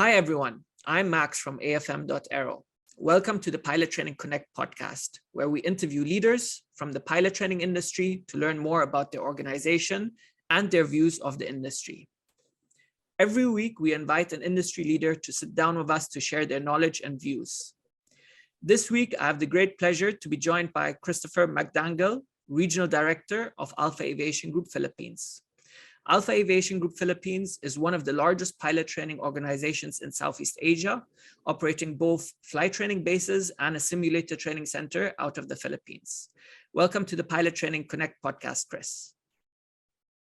Hi, everyone. I'm Max from AFM.aero. Welcome to the Pilot Training Connect podcast, where we interview leaders from the pilot training industry to learn more about their organization and their views of the industry. Every week, we invite an industry leader to sit down with us to share their knowledge and views. This week, I have the great pleasure to be joined by Cristopher Magdangal, Regional Director of Alpha Aviation Group Philippines. Alpha Aviation Group Philippines is one of the largest pilot training organizations in Southeast Asia, operating both flight training bases and a simulator training center out of the Philippines. Welcome to the Pilot Training Connect podcast, Cris.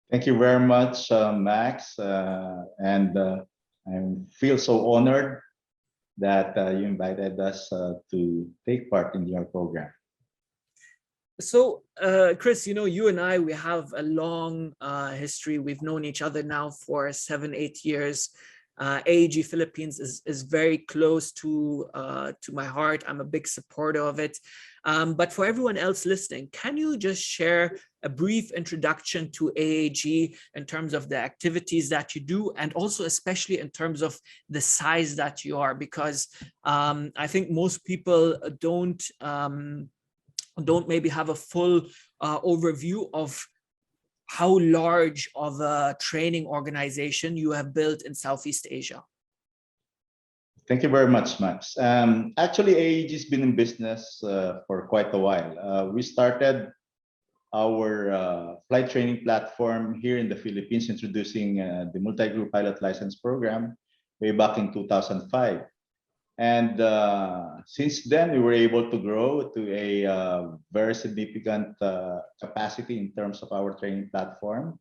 Thank you very much, Max. I feel so honored that you invited us to take part in your program. So, Cris, you and I, we have a long history. We've known each other now for 7-8 years. AAG Philippines is very close to my heart. I'm a big supporter of it. But for everyone else listening, can you just share a brief introduction to AAG in terms of the activities that you do, and also especially in terms of the size that you are? Because I think most people don't maybe have a full overview of how large of a training organization you have built in Southeast Asia. Thank you very much, Max. Actually, AAG has been in business for quite a while. We started our flight training platform here in the Philippines, introducing the multi-group pilot license program way back in 2005. And since then, we were able to grow to a very significant capacity in terms of our training platform.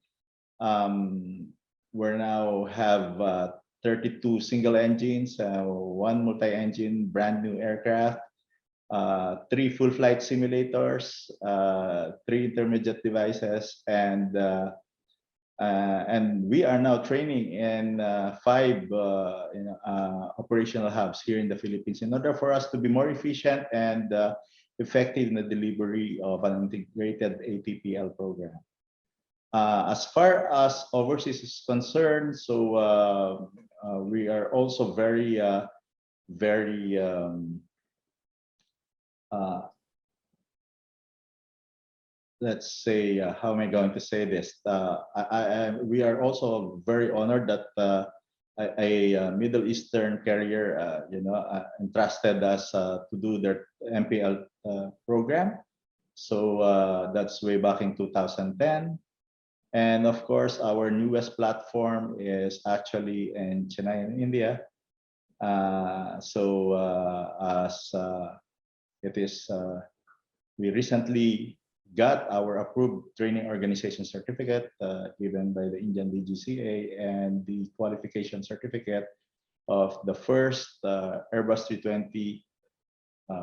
We now have 32 single engines, one multi-engine brand new aircraft, 3 full flight simulators, 3 intermediate devices, and we are now training in 5 operational hubs here in the Philippines in order for us to be more efficient and effective in the delivery of an integrated ATPL program. As far as overseas is concerned, so we are also very let's say, how am I going to say this? We are also very honored that a Middle Eastern carrier, entrusted us to do their MPL program. So that's way back in 2010. And of course, our newest platform is actually in Chennai, in India. We recently got our approved training organization certificate given by the Indian DGCA and the qualification certificate of the first Airbus 320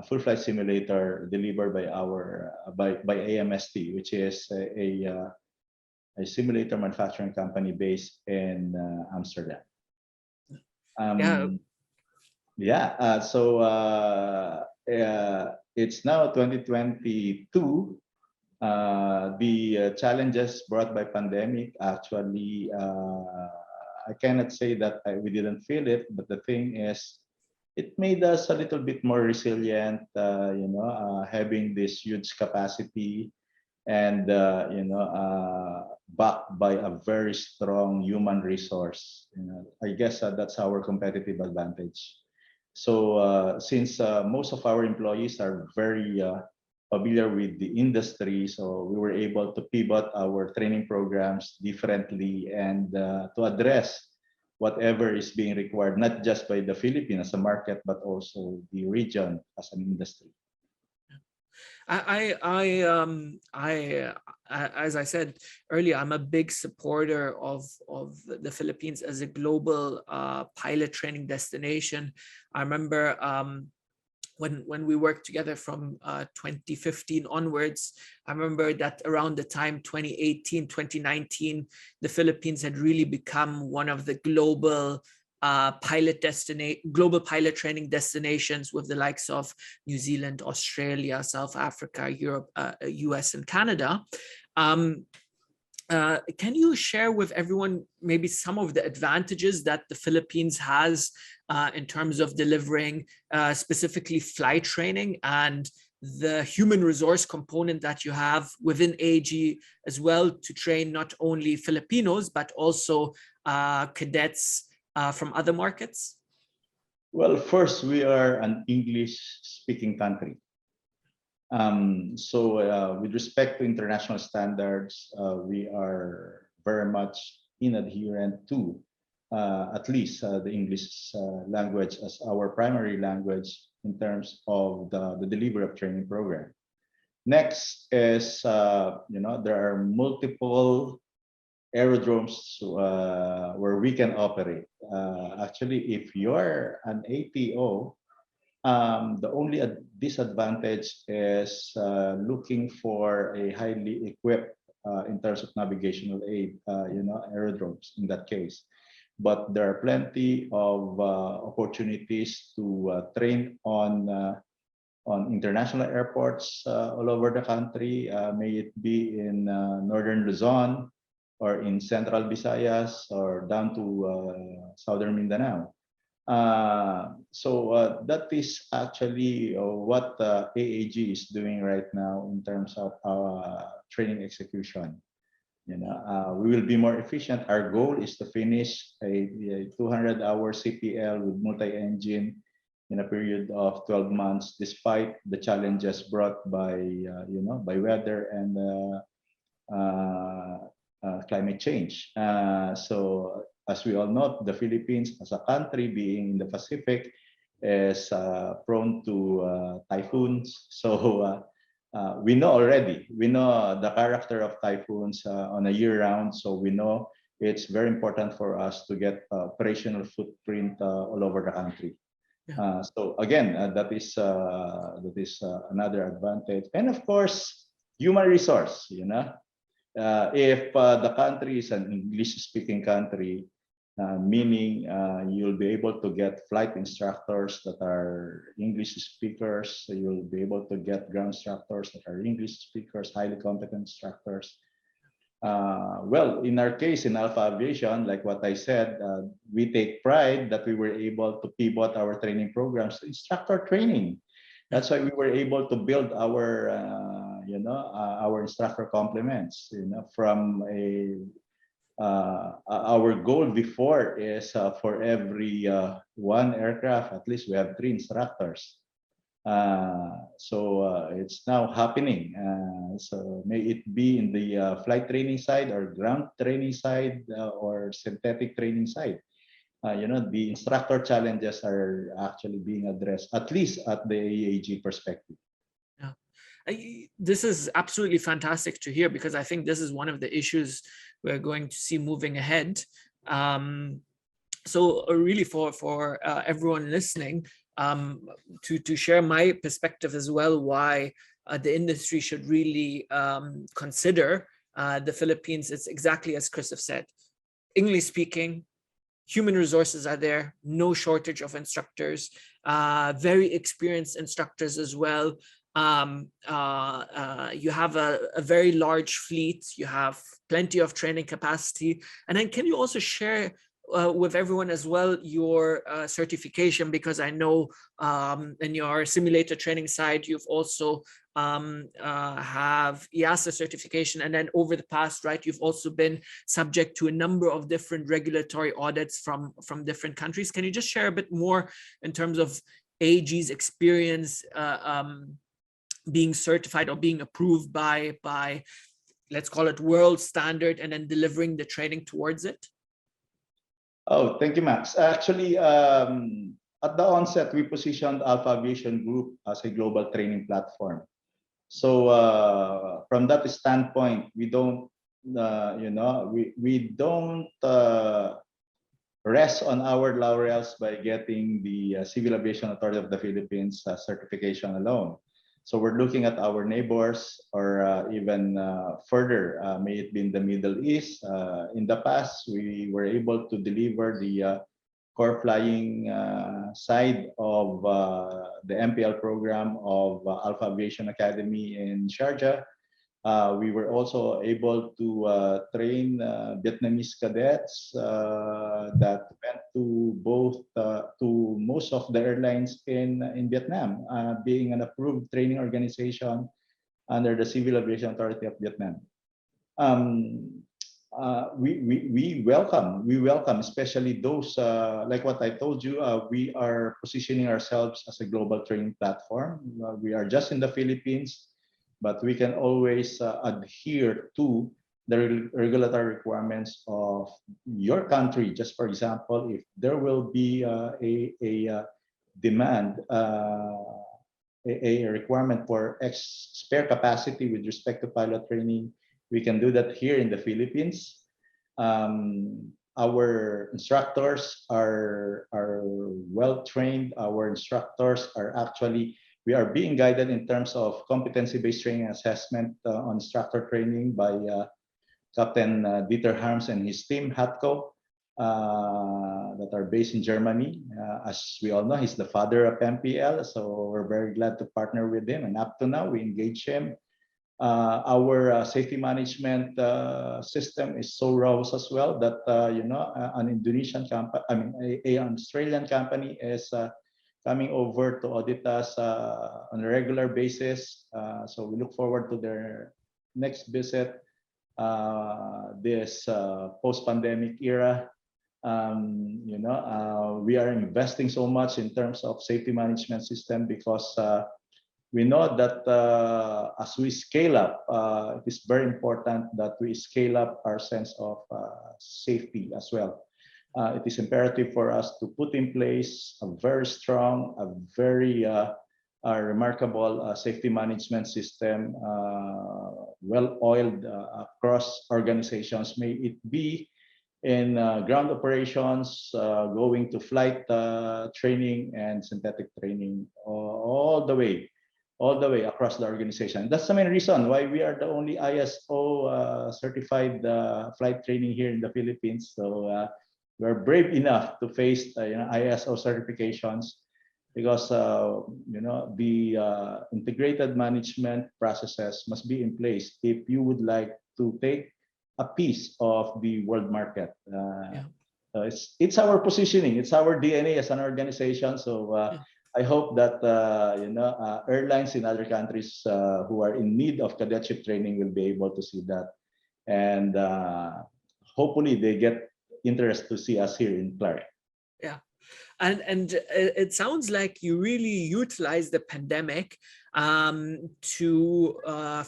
full flight simulator delivered by AMST, which is a simulator manufacturing company based in Amsterdam. It's now 2022. The challenges brought by pandemic, actually, I cannot say that we didn't feel it, but the thing is, it made us a little bit more resilient, having this huge capacity and, backed by a very strong human resource. I guess that's our competitive advantage. So since most of our employees are very familiar with the industry, so we were able to pivot our training programs differently and to address whatever is being required, not just by the Philippines as a market, but also the region as an industry. As I said earlier, I'm a big supporter of the Philippines as a global pilot training destination. I remember when we worked together from 2015 onwards, I remember that around the time 2018, 2019, the Philippines had really become one of the global global pilot training destinations with the likes of New Zealand, Australia, South Africa, Europe, US, and Canada. Can you share with everyone maybe some of the advantages that the Philippines has in terms of delivering specifically flight training and the human resource component that you have within AAG as well to train not only Filipinos, but also cadets from other markets? Well, first, we are an English-speaking country. With respect to international standards, we are very much adherent to at least the English language as our primary language in terms of the delivery of training program. Next is, there are multiple aerodromes where we can operate. Actually, if you're an ATO, the only disadvantage is looking for a highly equipped in terms of navigational aid, aerodromes in that case. But there are plenty of opportunities to train on international airports all over the country, may it be in northern Luzon or in central Visayas or down to southern Mindanao. That is actually what AAG is doing right now in terms of training execution. We will be more efficient. Our goal is to finish a 200-hour CPL with multi-engine in a period of 12 months, despite the challenges brought by by weather and climate change. As we all know, the Philippines as a country being in the Pacific is prone to typhoons. So we know already, we know the character of typhoons on a year round. So we know it's very important for us to get operational footprint all over the country. Yeah. So again, that is another advantage. And of course, human resource, if the country is an English-speaking country, meaning you'll be able to get flight instructors that are English speakers. So you'll be able to get ground instructors that are English speakers, highly competent instructors. Well, in our case, in Alpha Aviation, like what I said, we take pride that we were able to pivot our training programs to instructor training. That's why we were able to build our, our instructor complements. From our goal before is for every one aircraft, at least we have 3 instructors. It's now happening. So may it be in the flight training side or ground training side or synthetic training side. The instructor challenges are actually being addressed, at least at the AAG perspective. Yeah. This is absolutely fantastic to hear, because I think this is one of the issues we're going to see moving ahead. So really for everyone listening, to share my perspective as well, why the industry should really consider the Philippines. It's exactly as Cris have said. English speaking, human resources are there, no shortage of instructors, very experienced instructors as well. You have a very large fleet, you have plenty of training capacity. And then can you also share with everyone as well your certification, because I know in your simulator training side, you've also have EASA certification, and then over the past, right, you've also been subject to a number of different regulatory audits from different countries. Can you just share a bit more in terms of AAG's experience being certified or being approved by let's call it world standard, and then delivering the training towards it? Oh, thank you, Max. Actually, at the onset, we positioned Alpha Aviation Group as a global training platform. So from that standpoint, we don't, we don't rest on our laurels by getting the Civil Aviation Authority of the Philippines certification alone. So we're looking at our neighbors, or even further, may it be in the Middle East. In the past, we were able to deliver the core flying side of the MPL program of Alpha Aviation Academy in Sharjah. We were also able to train Vietnamese cadets that went to most of the airlines in Vietnam, being an approved training organization under the Civil Aviation Authority of Vietnam. We welcome especially those like what I told you. We are positioning ourselves as a global training platform. We are just in the Philippines, but we can always adhere to the regulatory requirements of your country. Just for example, if there will be a demand, a requirement for spare capacity with respect to pilot training, we can do that here in the Philippines. Our instructors are well trained. Our instructors are actually, we are being guided in terms of competency-based training assessment on instructor training by Captain Dieter Harms and his team, HATCO, that are based in Germany. As we all know, he's the father of MPL, so we're very glad to partner with him. And up to now, we engage him. Our safety management system is so robust as well that an Indonesian company, an Australian company is coming over to audit us on a regular basis. So we look forward to their next visit this post-pandemic era. We are investing so much in terms of safety management system because we know that as we scale up, it is very important that we scale up our sense of safety as well. It is imperative for us to put in place a very strong, a very remarkable safety management system, well-oiled across organizations, may it be in ground operations, going to flight training and synthetic training, all the way across the organization. That's the main reason why we are the only ISO certified flight training here in the Philippines. So we're brave enough to face ISO certifications because the integrated management processes must be in place if you would like to take a piece of the world market. It's our positioning, it's our DNA as an organization. So I hope that airlines in other countries who are in need of cadetship training will be able to see that, and hopefully they get interest to see us here in Clark. Yeah, and it sounds like you really utilize the pandemic to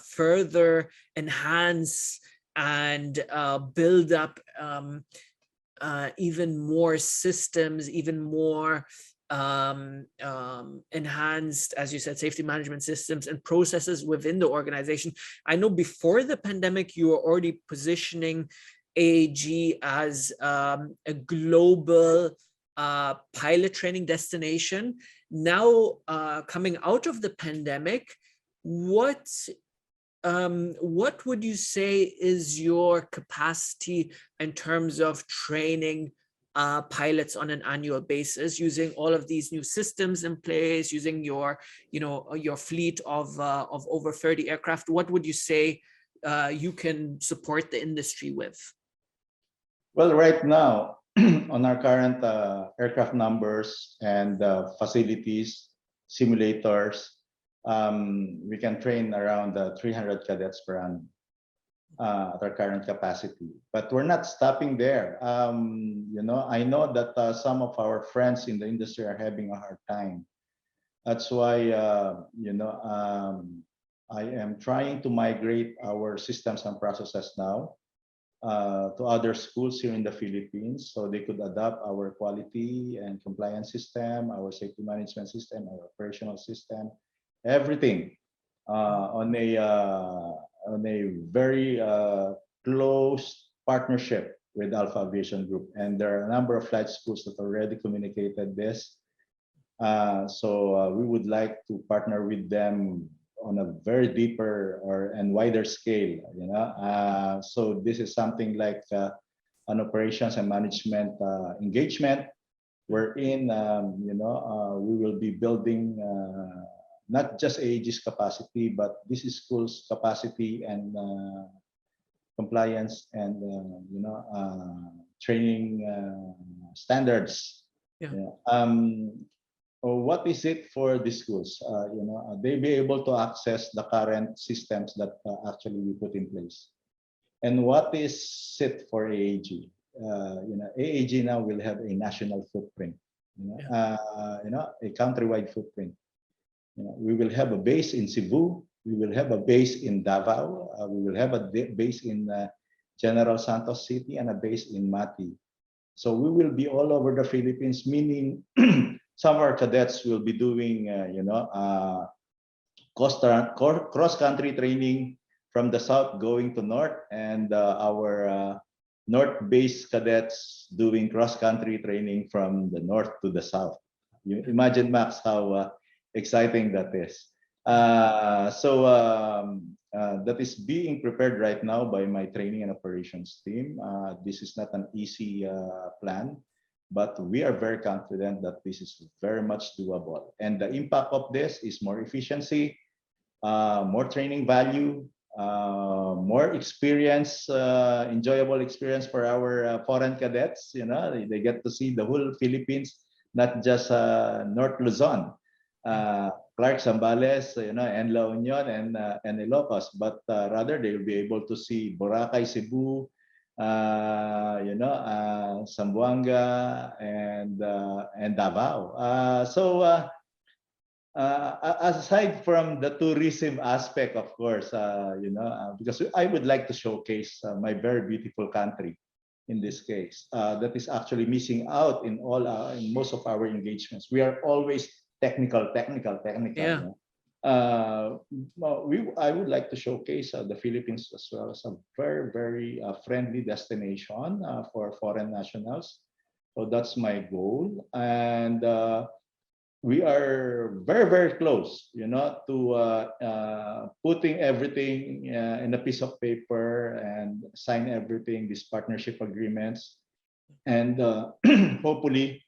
further enhance and build up even more systems, even more enhanced, as you said, safety management systems and processes within the organization. I know before the pandemic, you were already positioning AAG as a global pilot training destination. Now, coming out of the pandemic, what would you say is your capacity in terms of training pilots on an annual basis, using all of these new systems in place, using your fleet of over 30 aircraft? What would you say you can support the industry with? Well, right now, on our current aircraft numbers and facilities, simulators, we can train around 300 cadets per annum at our current capacity. But we're not stopping there. I know that some of our friends in the industry are having a hard time. That's why I am trying to migrate our systems and processes now to other schools here in the Philippines, so they could adopt our quality and compliance system, our safety management system, our operational system, everything on a very close partnership with Alpha Aviation Group. And there are a number of flight schools that already communicated this. So we would like to partner with them on a very deeper and wider scale. So this is something like an operations and management engagement, wherein we will be building not just AAG's capacity, but this school's capacity and compliance and training standards. Yeah. What is it for the schools? They be able to access the current systems that actually we put in place. And what is it for AAG? AAG now will have a national footprint. A countrywide footprint. We will have a base in Cebu. We will have a base in Davao. We will have a base in General Santos City and a base in Mati. So we will be all over the Philippines, meaning some of our cadets will be doing, cross-country training from the south going to north, and our north-based cadets doing cross-country training from the north to the south. You imagine, Max, how exciting that is. That is being prepared right now by my training and operations team. This is not an easy plan, but we are very confident that this is very much doable. And the impact of this is more efficiency, more training value, more experience, enjoyable experience for our foreign cadets. They get to see the whole Philippines, not just North Luzon, Clark, Zambales, and La Union and Ilocos, but rather they will be able to see Boracay, Cebu, Zamboanga, and Davao. Aside from the tourism aspect, of course, because I would like to showcase my very beautiful country in this case, that is actually missing out in most of our engagements. We are always technical. Yeah. I would like to showcase the Philippines as well as a very, very friendly destination for foreign nationals. So that's my goal, and we are very, very close, to putting everything in a piece of paper and sign everything, these partnership agreements, and hopefully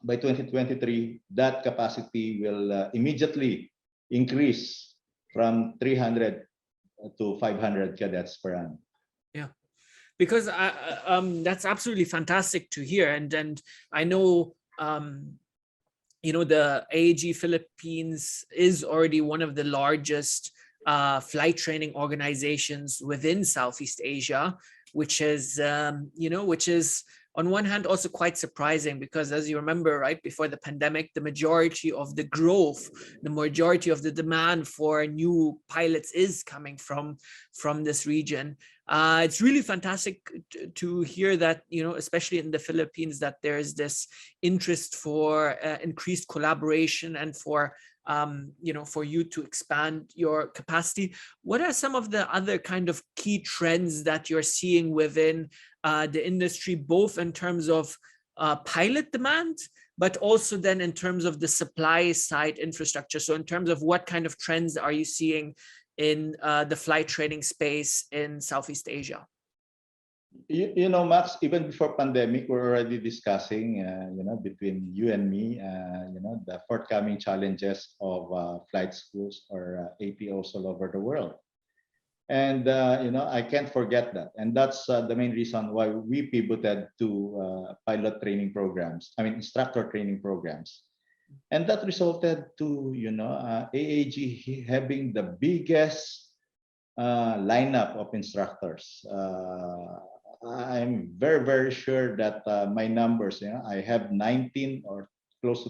by 2023, that capacity will immediately increase from 300 to 500 cadets per annum. Yeah, because that's absolutely fantastic to hear, and I know the AAG Philippines is already one of the largest flight training organizations within Southeast Asia, which is on one hand also quite surprising, because as you remember, right before the pandemic, the majority of the growth, the majority of the demand for new pilots is coming from this region. It's really fantastic to hear that, especially in the Philippines, that there's this interest for increased collaboration and for you to expand your capacity. What are some of the other kind of key trends that you're seeing within the industry, both in terms of pilot demand, but also then in terms of the supply side infrastructure? So in terms of what kind of trends are you seeing in the flight training space in Southeast Asia? Max, even before pandemic, we're already discussing, between you and me, the forthcoming challenges of flight schools or APOs all over the world. And, I can't forget that. And that's the main reason why we pivoted to pilot training programs, instructor training programs. And that resulted to, AAG having the biggest lineup of instructors. I'm very, very sure that my numbers, I have 19 or close to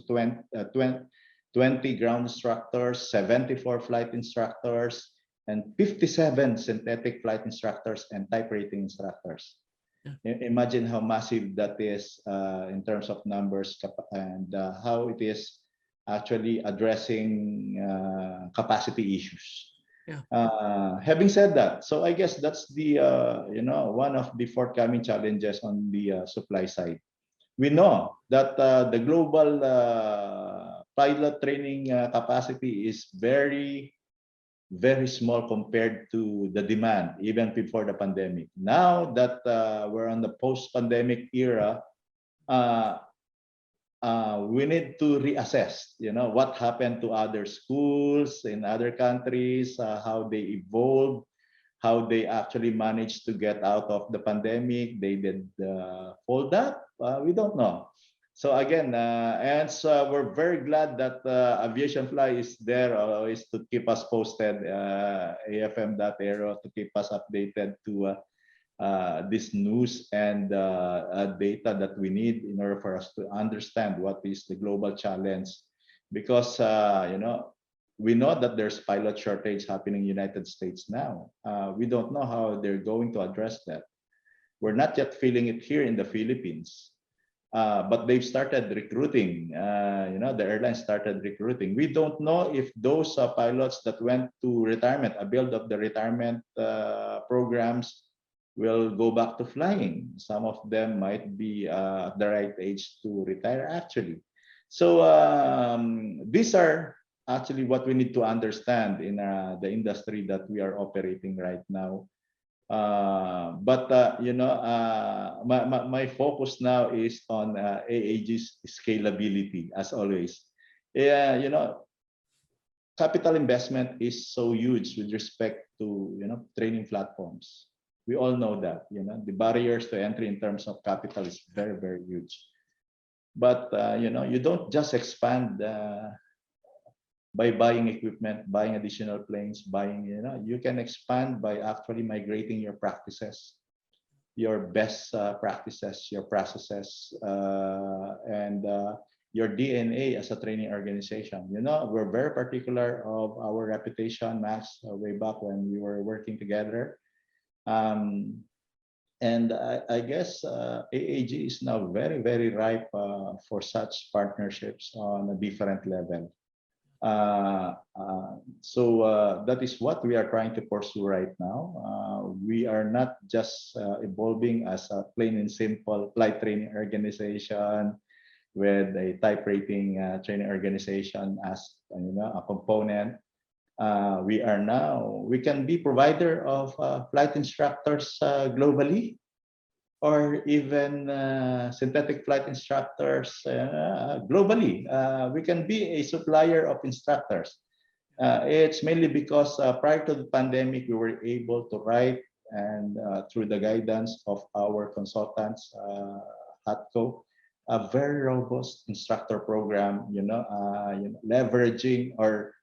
20 ground instructors, 74 flight instructors, and 57 synthetic flight instructors and type rating instructors. Yeah. Imagine how massive that is in terms of numbers and how it is actually addressing capacity issues. Yeah. Having said that, so I guess that's the one of the forthcoming challenges on the supply side. We know that the global pilot training capacity is very, very small compared to the demand, even before the pandemic. Now that we're on the post-pandemic era, we need to reassess, what happened to other schools in other countries, how they evolved, how they actually managed to get out of the pandemic. They did fold up. We don't know. So again, and so we're very glad that Aviation Fly is there always to keep us posted, AFM.aero, to keep us updated to this news and data that we need in order for us to understand what is the global challenge. Because, we know that there's pilot shortage happening in the United States now. We don't know how they're going to address that. We're not yet feeling it here in the Philippines. But they've started recruiting, the airlines started recruiting. We don't know if those pilots that went to retirement, a build of the retirement programs, will go back to flying. Some of them might be at the right age to retire, actually. So these are actually what we need to understand in the industry that we are operating right now. My focus now is on AAG's scalability, as always. Yeah, capital investment is so huge with respect to training platforms. We all know that the barriers to entry in terms of capital is very, very huge. But you don't just expand by buying equipment, buying additional planes, you can expand by actually migrating your practices, your best practices, your processes, and your DNA as a training organization. We're very particular of our reputation, Max, way back when we were working together. And I guess AAG is now very, very ripe for such partnerships on a different level. So that is what we are trying to pursue right now. We are not just evolving as a plain and simple flight training organization with a type rating training organization as a component. We can be provider of flight instructors globally, or even synthetic flight instructors globally. We can be a supplier of instructors. It's mainly because prior to the pandemic, we were able to write, and through the guidance of our consultants, HATCO, a very robust instructor program, leveraging or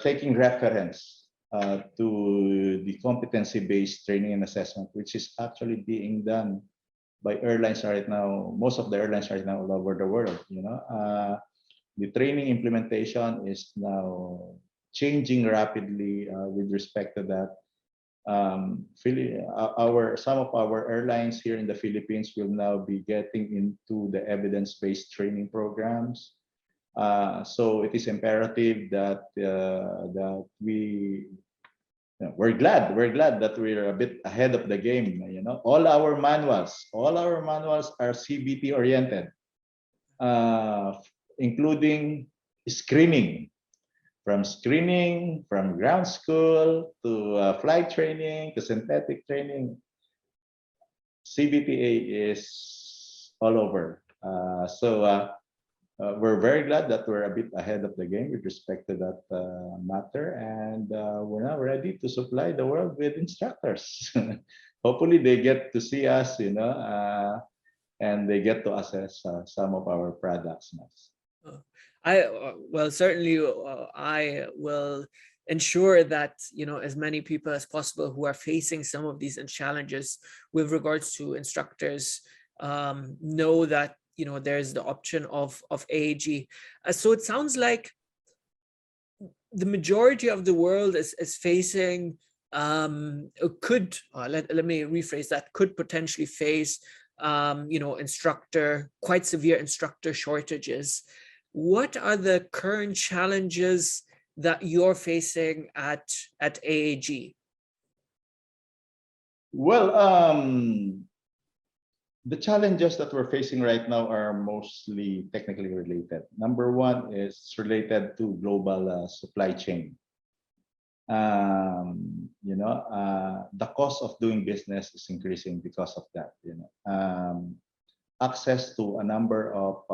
taking reference to the competency-based training and assessment, which is actually being done by airlines right now. Most of the airlines right now all over the world. The training implementation is now changing rapidly with respect to that. Some of our airlines here in the Philippines will now be getting into the evidence-based training programs. So it is imperative that we're glad that we're a bit ahead of the game. All our manuals are CBT oriented, including screening, from ground school to flight training to synthetic training. CBTA is all over. We're very glad that we're a bit ahead of the game with respect to that matter, and we're now ready to supply the world with instructors. Hopefully, they get to see us, and they get to assess some of our products. Certainly, I will ensure that as many people as possible who are facing some of these challenges with regards to instructors know that there's the option of AAG. So it sounds like the majority of the world is facing let me rephrase that, could potentially face quite severe instructor shortages. What are the current challenges that you're facing at AAG? Well, the challenges that we're facing right now are mostly technically related. Number one is related to global supply chain. The cost of doing business is increasing because of that. access to a number of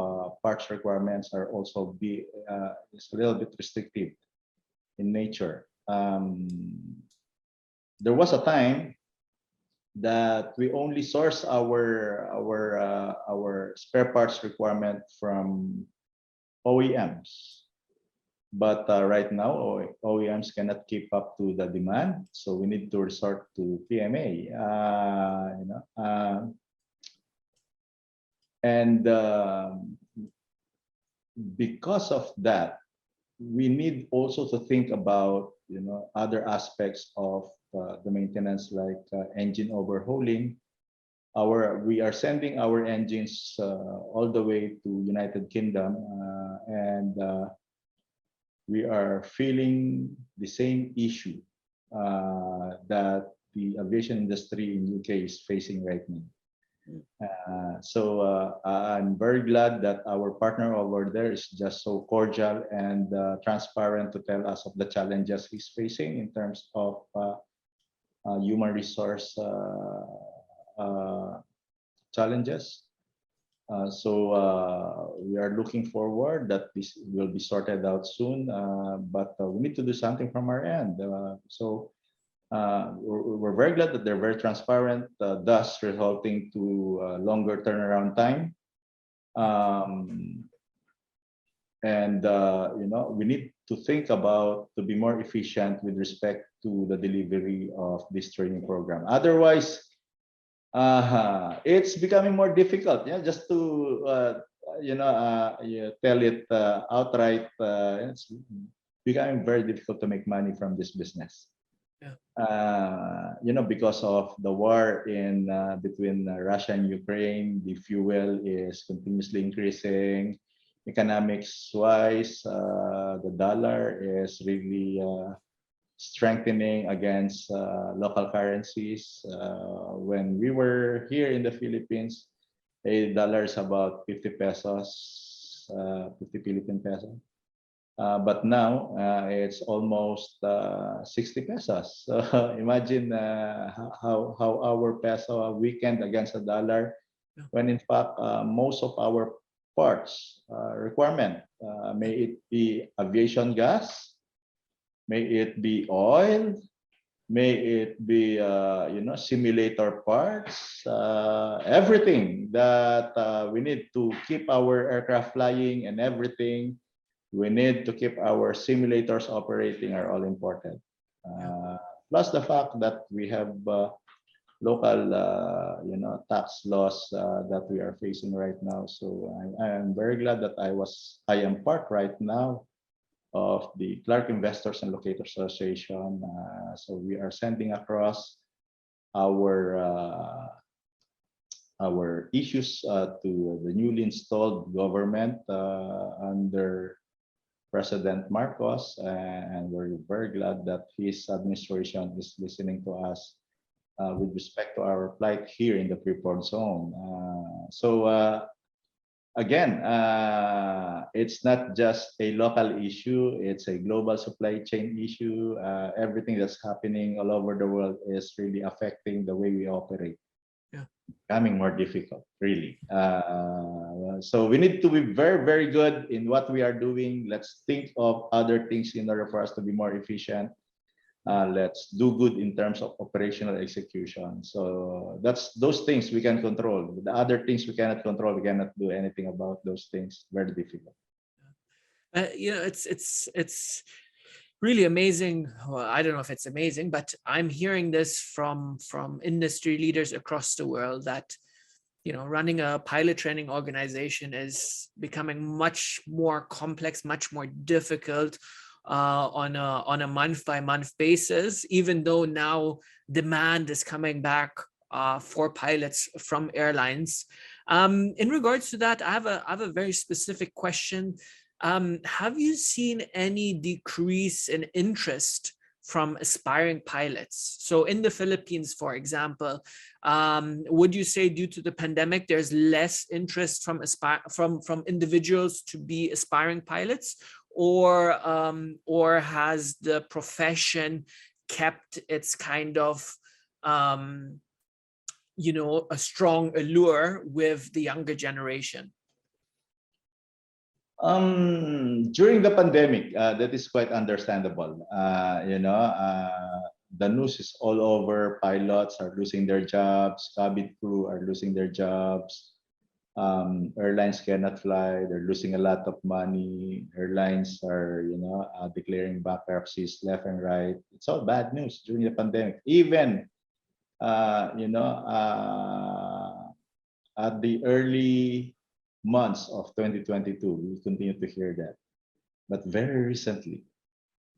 parts requirements are also is a little bit restrictive in nature. There was a time that we only source our spare parts requirement from OEMs. But right now, OEMs cannot keep up to the demand, so we need to resort to PMA. And because of that, we need also to think about other aspects of the maintenance, like engine overhauling. We are sending our engines all the way to United Kingdom, and we are feeling the same issue that the aviation industry in UK is facing right now. So I'm very glad that our partner over there is just so cordial and transparent to tell us of the challenges he's facing in terms of human resource challenges. So we are looking forward that this will be sorted out soon, but we need to do something from our end. We're very glad that they're very transparent, thus resulting to longer turnaround time. We need to think about to be more efficient with respect to the delivery of this training program. Otherwise, it's becoming more difficult. Yeah, just to you tell it outright, it's becoming very difficult to make money from this business. Yeah. Because of the war between Russia and Ukraine, the fuel is continuously increasing. Economics-wise, the dollar is really strengthening against local currencies. When we were here in the Philippines, a dollar is about 50 pesos, 50 Philippine peso. But now it's almost 60 pesos. So imagine how our peso weakened against the dollar, when in fact most of our parts requirement, may it be aviation gas, may it be oil, may it be simulator parts, everything that we need to keep our aircraft flying and everything we need to keep our simulators operating are all important. Plus the fact that we have local tax laws that we are facing right now. So I am very glad that I am part right now of the Clark Investors and Locators Association. So we are sending across our issues to the newly installed government under President Marcos, and we're very glad that his administration is listening to us with respect to our plight here in the Freeport Zone. Again, it's not just a local issue, it's a global supply chain issue. Everything that's happening all over the world is really affecting the way we operate. Becoming more difficult, really. So we need to be very, very good in what we are doing. Let's think of other things in order for us to be more efficient. Let's do good in terms of operational execution. So that's those things we can control. The other things we cannot control, we cannot do anything about those things. Very difficult. It's really amazing. Well, I don't know if it's amazing, but I'm hearing this from industry leaders across the world that running a pilot training organization is becoming much more complex, much more difficult on a month-by-month basis, even though now demand is coming back for pilots from airlines. In regards to that, I have a very specific question. Have you seen any decrease in interest from aspiring pilots? So in the Philippines, for example, would you say due to the pandemic, there's less interest from individuals to be aspiring pilots, or has the profession kept its kind of a strong allure with the younger generation? During the pandemic, that is quite understandable. The news is all over. Pilots are losing their jobs. Cabin crew are losing their jobs. Airlines cannot fly. They're losing a lot of money. Airlines are, declaring bankruptcies left and right. It's all bad news during the pandemic. Even, at the early months of 2022, we continue to hear that. But very recently,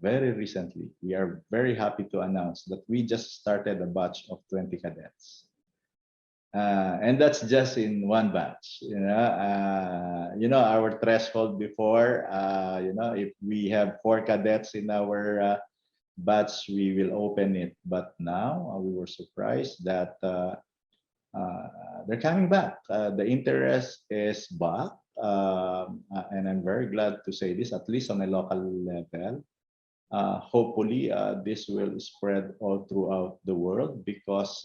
we are very happy to announce that we just started a batch of 20 cadets. And that's just in one batch. Our threshold before, if we have 4 cadets in our batch, we will open it. But now we were surprised that they're coming back. The interest is back. And I'm very glad to say this, at least on a local level. Hopefully, this will spread all throughout the world, because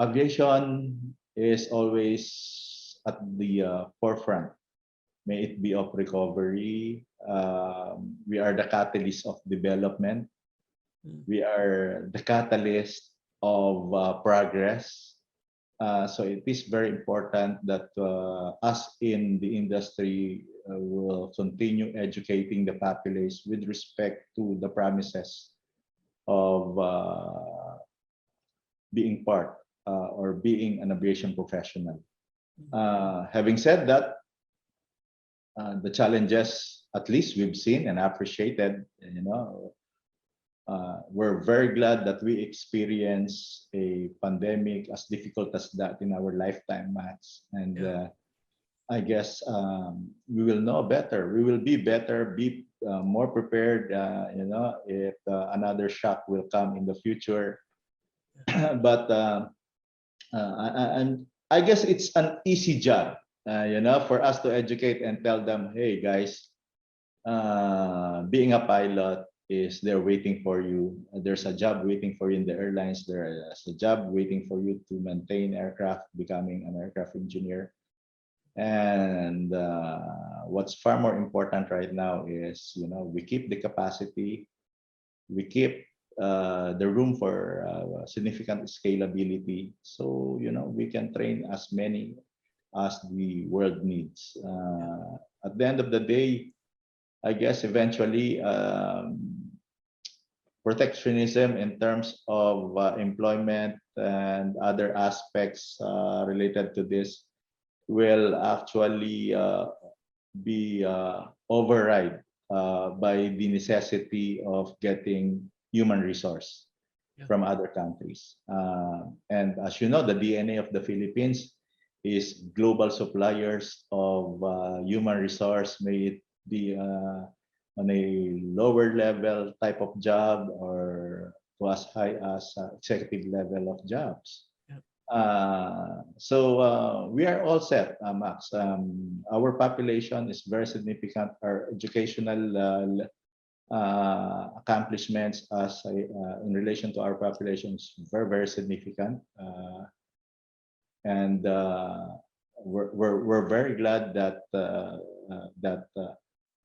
aviation is always at the forefront. May it be of recovery. We are the catalyst of development. We are the catalyst of progress. So it is very important that us in the industry will continue educating the populace with respect to the promises of being part or being an aviation professional. Having said that, the challenges, at least we've seen and appreciated, we're very glad that we experienced a pandemic as difficult as that in our lifetime, Max. And I guess we will know better. We will be better, be more prepared, if another shock will come in the future. But and I guess it's an easy job, for us to educate and tell them, hey guys, being a pilot is there waiting for you. There's a job waiting for you in the airlines. There's a job waiting for you to maintain aircraft, becoming an aircraft engineer. And what's far more important right now is, we keep the capacity, we keep the room for significant scalability. So, we can train as many as the world needs. At the end of the day, I guess eventually protectionism in terms of employment and other aspects related to this will actually be override by the necessity of getting human resource from other countries. And as you know, the DNA of the Philippines is global suppliers of human resource, may it be on a lower level type of job or to as high as executive level of jobs. So we are all set, Max. Our population is very significant. Our educational accomplishments in relation to our population is very, very significant. And we're very glad that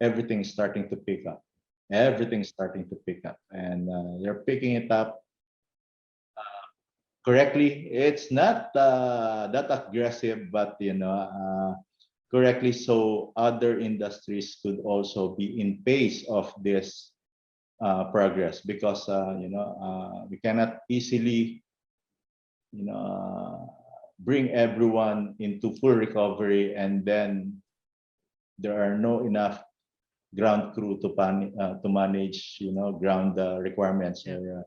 everything's starting to pick up. Everything's starting to pick up, and they're picking it up correctly. It's not that aggressive, but correctly, so other industries could also be in pace of this progress, because we cannot easily bring everyone into full recovery, and then there are no enough ground crew to manage ground requirements or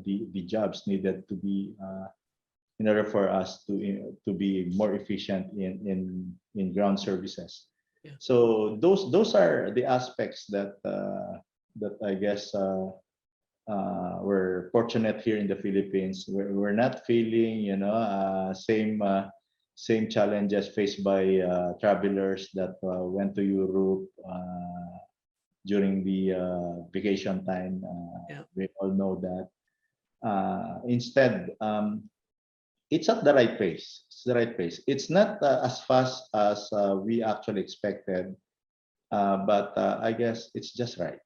the jobs needed to be in order for us to be more efficient in ground services. So those are the aspects that I guess we're fortunate here in the Philippines. We're not feeling same challenges faced by travelers that went to Europe during the vacation time. We all know that. Instead, it's at the right pace. It's the right pace. It's not as fast as we actually expected, but I guess it's just right.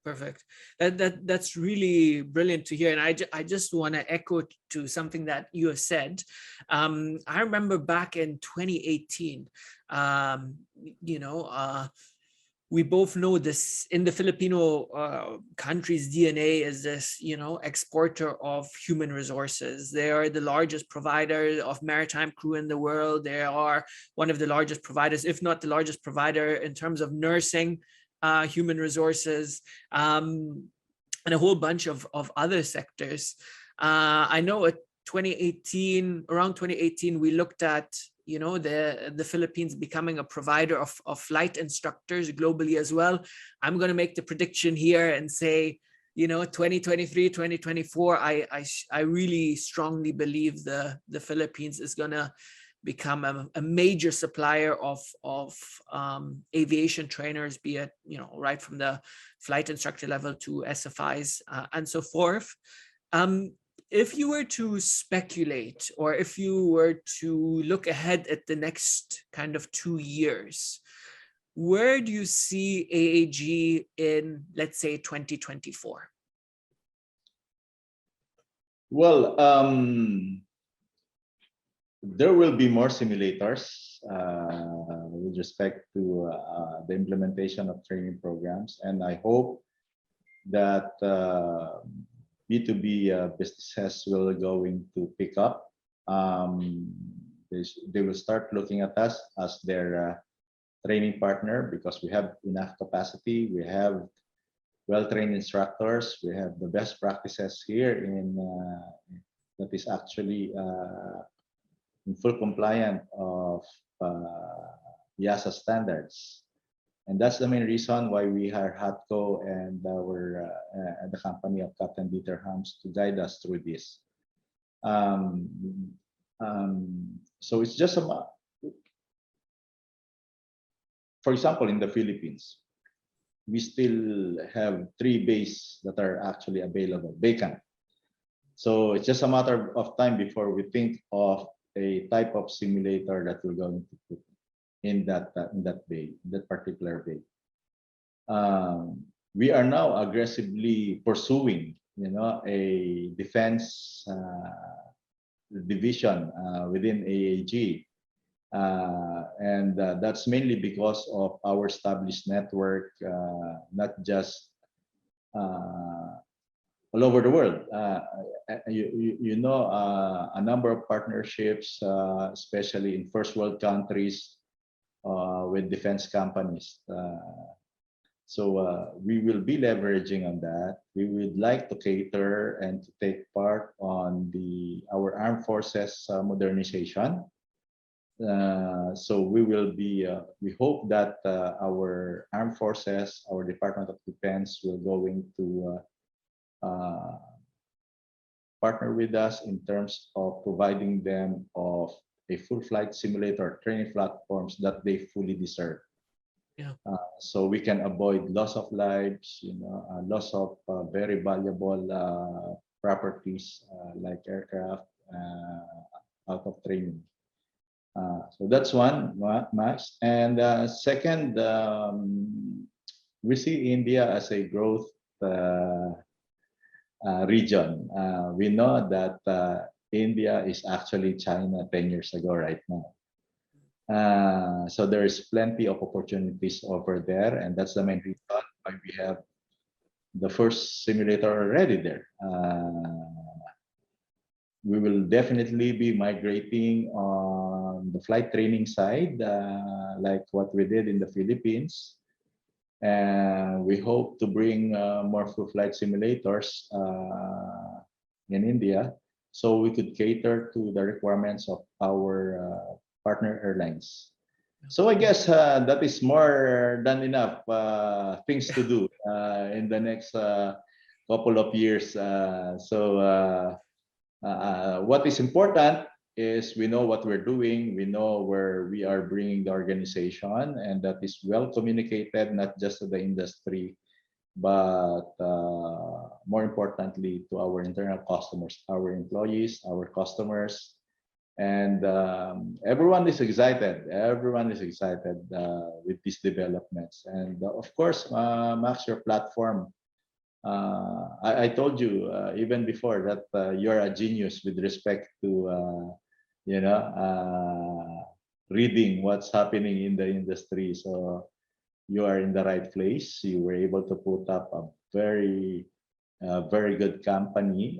Perfect. That's really brilliant to hear, and I just want to echo to something that you have said. I remember back in 2018, you know, we both know this in the Filipino country's DNA is this, you know, exporter of human resources. They are the largest provider of maritime crew in the world. They are one of the largest providers, if not the largest provider in terms of nursing, human resources, and a whole bunch of other sectors. I know at 2018, around 2018, we looked at, you know, the Philippines becoming a provider of flight instructors globally as well. I'm going to make the prediction here and say, you know, 2023, 2024, I really strongly believe the Philippines is going to become a major supplier of aviation trainers, be it, you know, right from the flight instructor level to SFIs and so forth. If you were to speculate, or if you were to look ahead at the next kind of 2 years, where do you see AAG in, let's say, 2024? Well, there will be more simulators with respect to the implementation of training programs, and I hope that B2B businesses will going to pick up. They will start looking at us as their training partner, because we have enough capacity. We have well-trained instructors. We have the best practices here in that is actually in full compliance of IASA standards. And that's the main reason why we hire HATCO and the company of Captain Dieter Hams to guide us through this. So it's just about, for example, in the Philippines, we still have 3 bays that are actually available, vacant. So it's just a matter of time before we think of a type of simulator that we're going to put in that bay, that particular bay. We are now aggressively pursuing, you know, a defense division within AAG, and that's mainly because of our established network, not just all over the world. You know, a number of partnerships, especially in first world countries, with defense companies. So we will be leveraging on that. We would like to cater and to take part on our armed forces modernization. So we will be, we hope that our armed forces, our Department of Defense will going to partner with us in terms of providing them of a full flight simulator training platforms that they fully deserve. Yeah. So we can avoid loss of lives, you know, loss of very valuable properties like aircraft out of training. So that's one, Max. And second, we see India as a growth region. We know that India is actually China 10 years ago right now. So there is plenty of opportunities over there, and that's the main reason why we have the first simulator already there. We will definitely be migrating on the flight training side, like what we did in the Philippines. And we hope to bring more full flight simulators in India, so we could cater to the requirements of our partner airlines. So I guess that is more than enough things to do in the next couple of years. What is important is we know what we're doing, we know where we are bringing the organization, and that is well communicated, not just to the industry, but more importantly to our internal customers, our employees, our customers, and everyone is excited. Everyone is excited with these developments, and of course, Max, your platform. I told you even before that you're a genius with respect to you know reading what's happening in the industry. So you are in the right place. You were able to put up a very good company.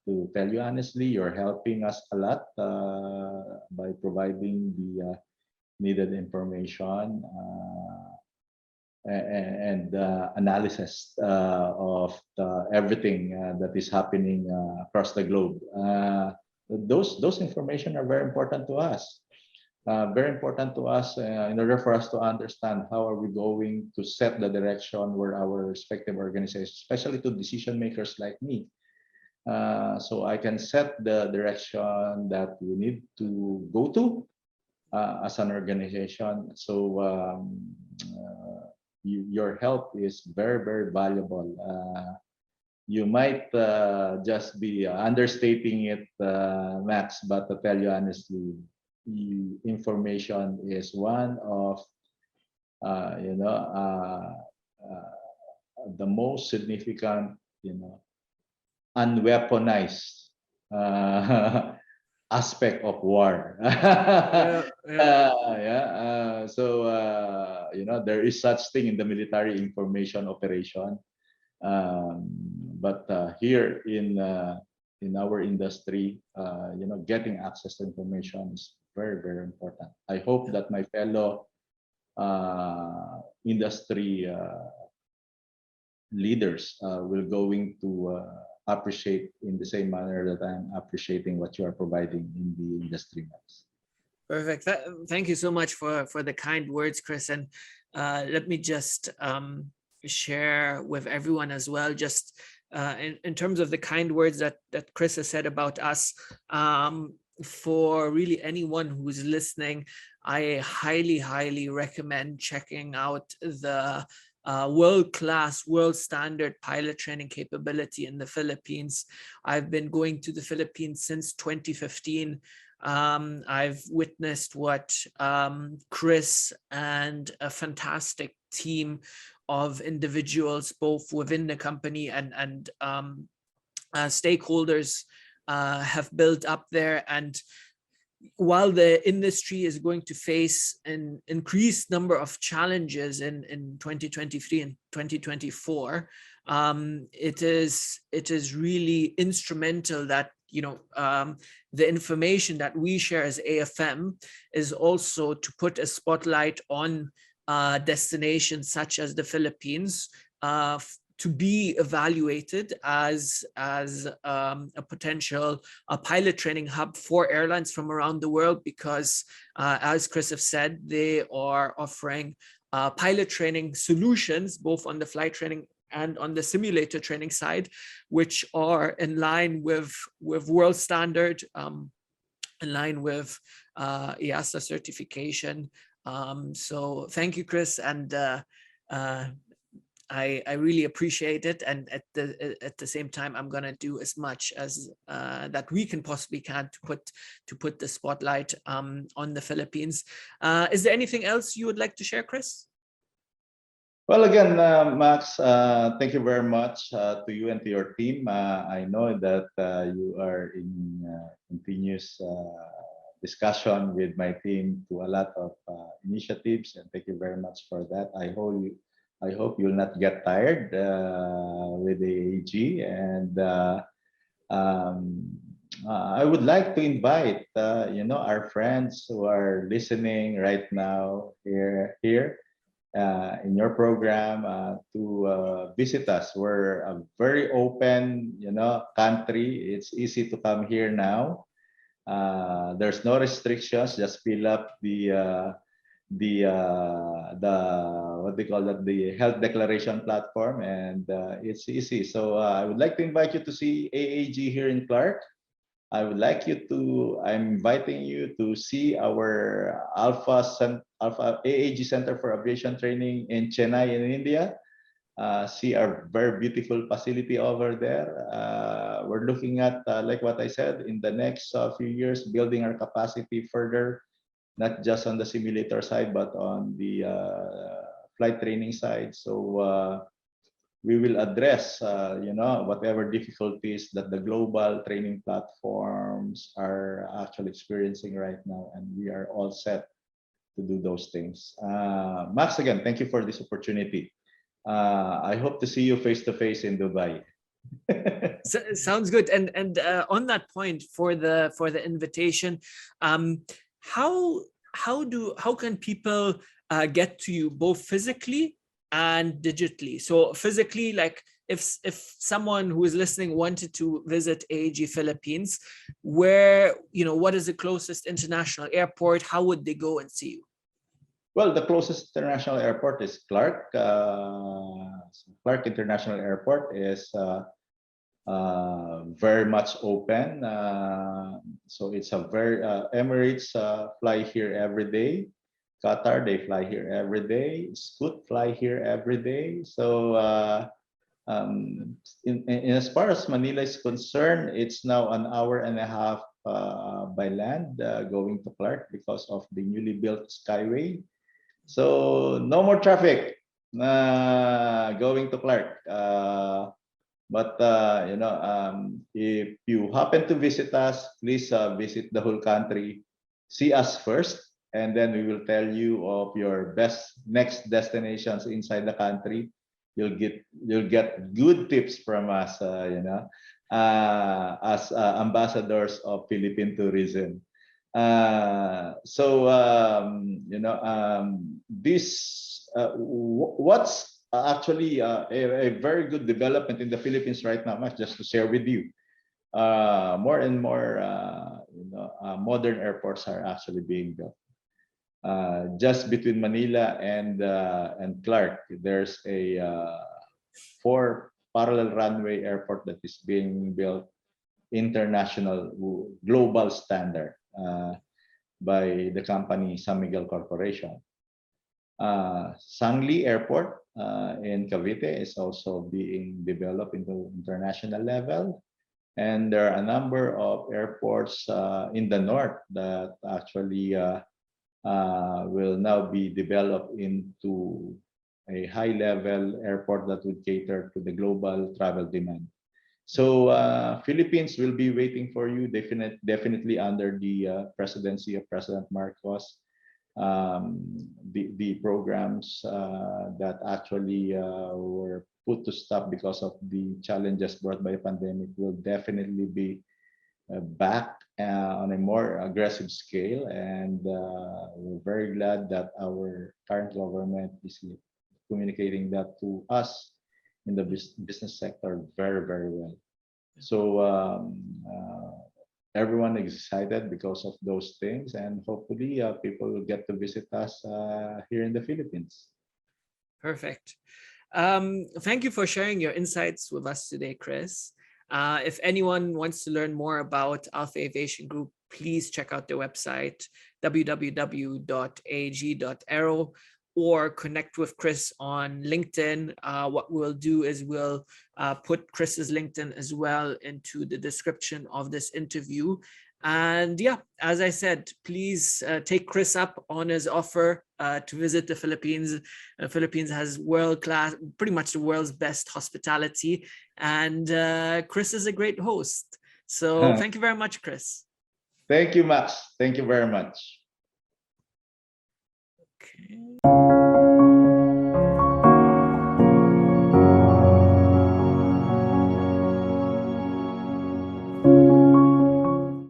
To tell you honestly, you're helping us a lot by providing the needed information and analysis of everything that is happening across the globe. Those information are very important to us. Very important to us in order for us to understand how are we going to set the direction where our respective organizations, especially to decision makers like me, so I can set the direction that we need to go to as an organization. So your help is very valuable. You might just be understating it, Max, but to tell you honestly, information is one of the most significant, unweaponized aspect of war. There is such thing in the military information operation, but here in our industry, getting access to information is very important. I hope that my fellow industry leaders will going to appreciate in the same manner that I'm appreciating what you are providing in the industry. Perfect. Thank you so much for the kind words, Cris. And let me just share with everyone as well, just in terms of the kind words that Cris has said about us. For really anyone who's listening, I highly recommend checking out the world-class, world standard pilot training capability in the Philippines. I've been going to the Philippines since 2015. I've witnessed what Cris and a fantastic team of individuals, both within the company and stakeholders, have built up there. And while the industry is going to face an increased number of challenges in 2023 and 2024, it is really instrumental that the information that we share as AFM is also to put a spotlight on destinations such as the Philippines, to be evaluated as a potential pilot training hub for airlines from around the world, because as Cris have said, they are offering pilot training solutions both on the flight training and on the simulator training side, which are in line with world standard, in line with EASA certification. So thank you, Cris, and I really appreciate it. And at the same time, I'm gonna do as much as that we can possibly to put the spotlight on the Philippines. Is there anything else you would like to share, Cris? Well, again, Max, thank you very much to you and to your team. I know that you are in continuous discussion with my team to a lot of initiatives, and thank you very much for that. I hope you'll not get tired with the AAG, and I would like to invite our friends who are listening right now here in your program to visit us. We're a very open country. It's easy to come here now. There's no restrictions. Just fill up the what they call that, the health declaration platform, and it's easy. So I would like to invite you to see AAG here in Clark. I'm inviting you to see our Alpha AAG Center for Aviation Training in Chennai in India. See our very beautiful facility over there. We're looking at, like what I said, in the next few years, building our capacity further, not just on the simulator side, but on the flight training side. So we will address, whatever difficulties that the global training platforms are actually experiencing right now, and we are all set to do those things. Max, again, thank you for this opportunity. I hope to see you face to face in Dubai. Sounds good. And on that point, for the invitation, how can people get to you both physically and digitally? So physically, like if someone who is listening wanted to visit AAG Philippines, where, what is the closest international airport? How would they go and see you? Well, the closest international airport is Clark. Clark International Airport is very much open. So it's a very Emirates fly here every day. Qatar, they fly here every day. Scoot fly here every day. So in as far as Manila is concerned, it's now an hour and a half by land going to Clark because of the newly built Skyway. So no more traffic going to Clark. But if you happen to visit us, please visit the whole country. See us first, and then we will tell you of your best next destinations inside the country. You'll get good tips from us, as ambassadors of Philippine tourism. What's actually a very good development in the Philippines right now, Max, just to share with you. More and more modern airports are actually being built. Just between Manila and Clark, there's a 4 parallel runway airport that is being built, international global standard, by the company San Miguel Corporation. Sangli Airport in Cavite is also being developed into international level. And there are a number of airports in the north that actually will now be developed into a high-level airport that would cater to the global travel demand. So Philippines will be waiting for you, definitely under the presidency of President Marcos. The programs that actually were put to stop because of the challenges brought by the pandemic will definitely be back on a more aggressive scale, and we're very glad that our current government is communicating that to us in the business sector very, very well. So everyone is excited because of those things, and hopefully people will get to visit us here in the Philippines. Perfect. Thank you for sharing your insights with us today, Cris. If anyone wants to learn more about Alpha Aviation Group, please check out their website, www.aag.aero, or connect with Cris on LinkedIn. What we'll do is we'll put Chris's LinkedIn as well into the description of this interview. And yeah, as I said, please take Cris up on his offer to visit the Philippines. The Philippines has world-class, pretty much the world's best hospitality. And Cris is a great host. So thank you very much, Cris. Thank you, Max. Thank you very much. Okay.